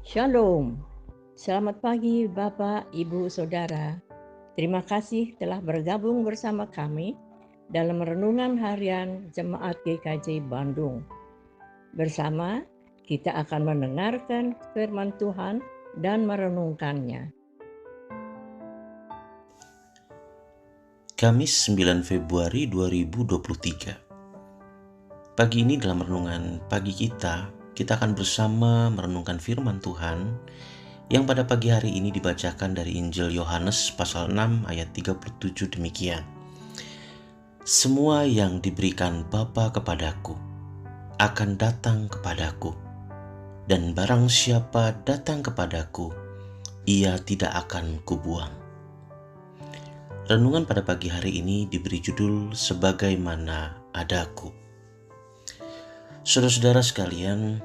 Shalom. Selamat pagi Bapak, Ibu, Saudara. Terima kasih telah bergabung bersama kami dalam renungan harian Jemaat GKJ Bandung. Bersama kita akan mendengarkan firman Tuhan dan merenungkannya. Kamis 9 Februari 2023. Pagi ini dalam renungan pagi kita akan bersama merenungkan firman Tuhan yang pada pagi hari ini dibacakan dari Injil Yohanes pasal 6 ayat 37 demikian. Semua yang diberikan Bapa kepadaku akan datang kepadaku, dan barang siapa datang kepadaku, ia tidak akan kubuang. Renungan pada pagi hari ini diberi judul Sebagaimana Adaku. Saudara-saudara sekalian,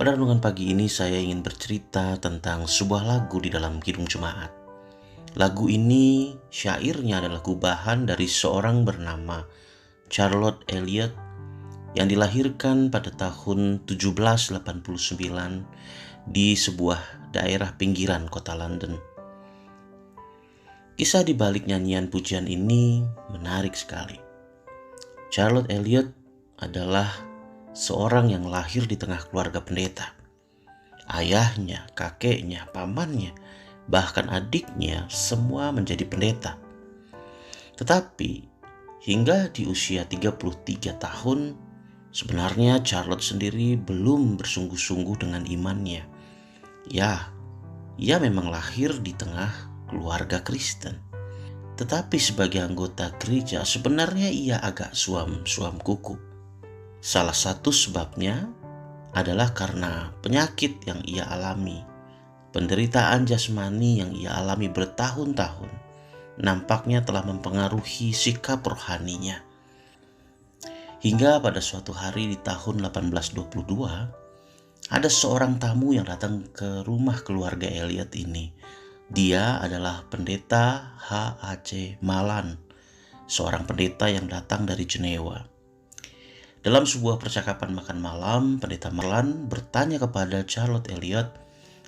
pada renungan pagi ini saya ingin bercerita tentang sebuah lagu di dalam Kidung Jemaat. Lagu ini syairnya adalah gubahan dari seorang bernama Charlotte Elliott yang dilahirkan pada tahun 1789 di sebuah daerah pinggiran kota London. Kisah di balik nyanyian pujian ini menarik sekali. Charlotte Elliott adalah seorang yang lahir di tengah keluarga pendeta. Ayahnya, kakeknya, pamannya, bahkan adiknya semua menjadi pendeta. Tetapi hingga di usia 33 tahun, sebenarnya Charlotte sendiri belum bersungguh-sungguh dengan imannya. Ya, ia memang lahir di tengah keluarga Kristen. Tetapi sebagai anggota gereja sebenarnya ia agak suam-suam kuku. Salah satu sebabnya adalah karena penyakit yang ia alami. Penderitaan jasmani yang ia alami bertahun-tahun nampaknya telah mempengaruhi sikap rohaninya. Hingga pada suatu hari di tahun 1822, ada seorang tamu yang datang ke rumah keluarga Elliott ini. Dia adalah pendeta H.A.C. Malan, seorang pendeta yang datang dari Jenewa. Dalam sebuah percakapan makan malam, pendeta Malan bertanya kepada Charlotte Elliott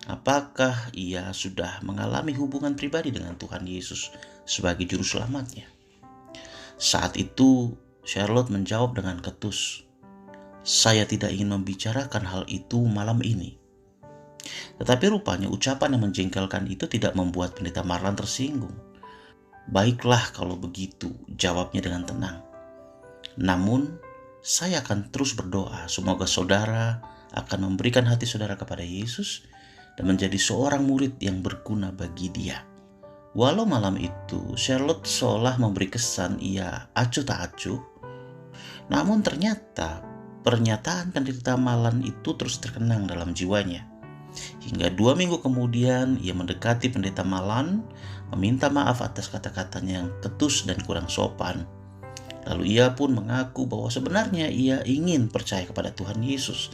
apakah ia sudah mengalami hubungan pribadi dengan Tuhan Yesus sebagai juru selamatnya. Saat itu Charlotte menjawab dengan ketus, "Saya tidak ingin membicarakan hal itu malam ini." Tetapi rupanya ucapan yang menjengkelkan itu tidak membuat pendeta Malan tersinggung. "Baiklah kalau begitu," jawabnya dengan tenang. "Namun, saya akan terus berdoa semoga saudara akan memberikan hati saudara kepada Yesus dan menjadi seorang murid yang berguna bagi Dia." Walau malam itu Charlotte seolah memberi kesan ia acuh tak acuh, namun ternyata pernyataan pendeta Malan itu terus terkenang dalam jiwanya. Hingga 2 minggu kemudian ia mendekati pendeta Malan, meminta maaf atas kata-katanya yang ketus dan kurang sopan. Lalu ia pun mengaku bahwa sebenarnya ia ingin percaya kepada Tuhan Yesus,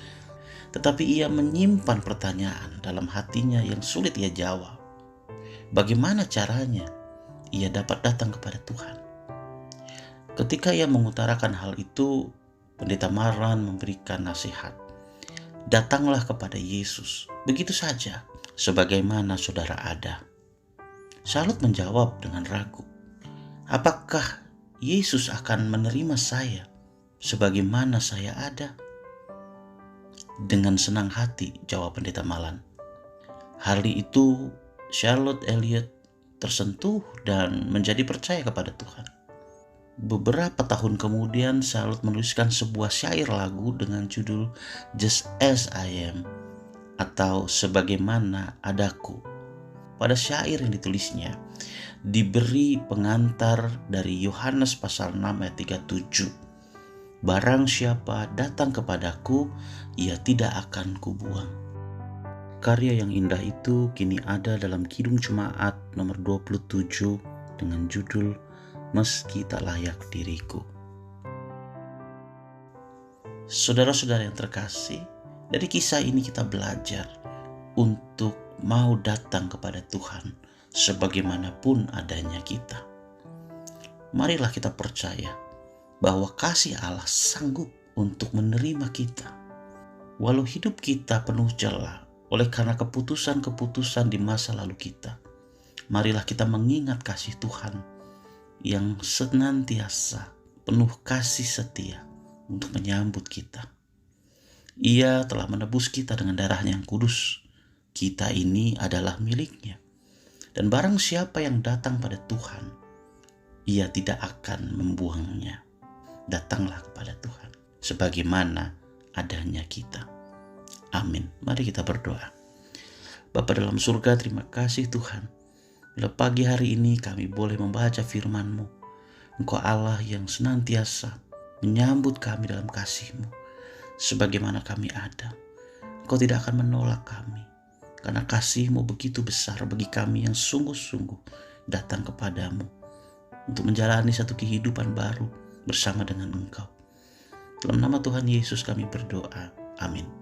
tetapi ia menyimpan pertanyaan dalam hatinya yang sulit ia jawab. Bagaimana caranya ia dapat datang kepada Tuhan? Ketika ia mengutarakan hal itu, pendeta Malan memberikan nasihat. "Datanglah kepada Yesus, begitu saja, sebagaimana saudara ada." Charlotte menjawab dengan ragu, "Apakah Yesus akan menerima saya sebagaimana saya ada?" "Dengan senang hati," jawab pendeta Malan. Hari itu Charlotte Elliott tersentuh dan menjadi percaya kepada Tuhan. Beberapa tahun kemudian Charlotte menuliskan sebuah syair lagu dengan judul Just As I Am atau Sebagaimana Adaku. Pada syair yang ditulisnya diberi pengantar dari Yohanes pasal 6 ayat 37. "Barang siapa datang kepadaku, ia tidak akan kubuang." Karya yang indah itu kini ada dalam Kidung Jemaat nomor 27 dengan judul Meski Tak Layak Diriku. Saudara-saudara yang terkasih, dari kisah ini kita belajar untuk mau datang kepada Tuhan sebagaimanapun adanya kita. Marilah kita percaya bahwa kasih Allah sanggup untuk menerima kita. Walau hidup kita penuh celah, oleh karena keputusan-keputusan di masa lalu kita. Marilah kita mengingat kasih Tuhan yang senantiasa penuh kasih setia untuk menyambut kita. Ia telah menebus kita dengan darahnya yang kudus. Kita ini adalah miliknya. Dan barang siapa yang datang pada Tuhan, ia tidak akan membuangnya. Datanglah kepada Tuhan sebagaimana adanya kita. Amin. Mari kita berdoa. Bapa dalam surga, terima kasih Tuhan. Bila pagi hari ini kami boleh membaca firman-Mu. Engkau Allah yang senantiasa menyambut kami dalam kasih-Mu. Sebagaimana kami ada. Engkau tidak akan menolak kami. Karena kasih-Mu begitu besar bagi kami yang sungguh-sungguh datang kepadamu. Untuk menjalani satu kehidupan baru bersama dengan Engkau. Dalam nama Tuhan Yesus kami berdoa. Amin.